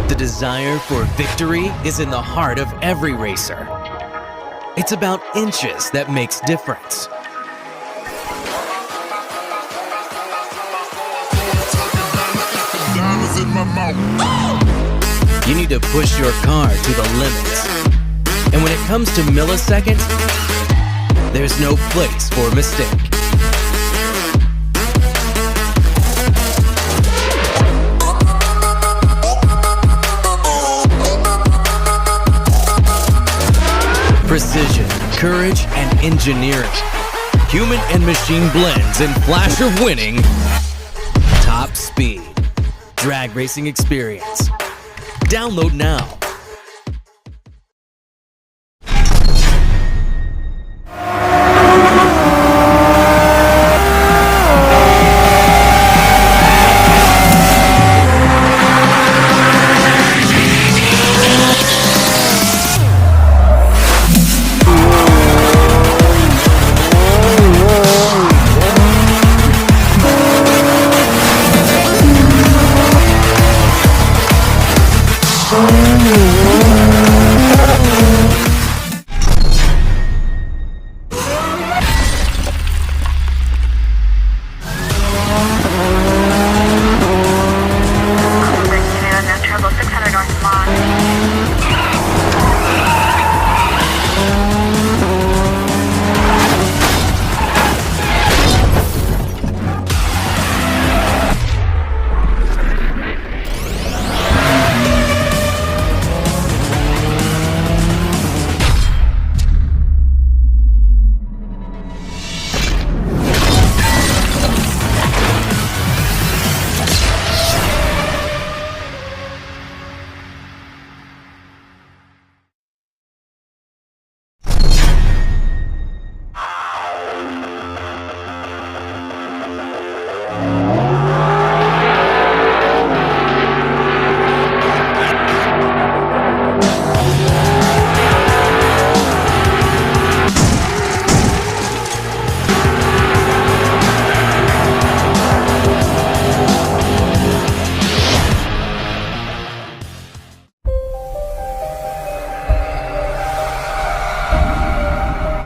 The desire for victory is in the heart of every racer. It's about inches that makes difference. You need to push your car to the limits. And when it comes to milliseconds, there's no place for mistake. Precision, courage, and engineering. Human and machine blends in flash of winning. Top speed. Drag racing experience. Download now. Oh,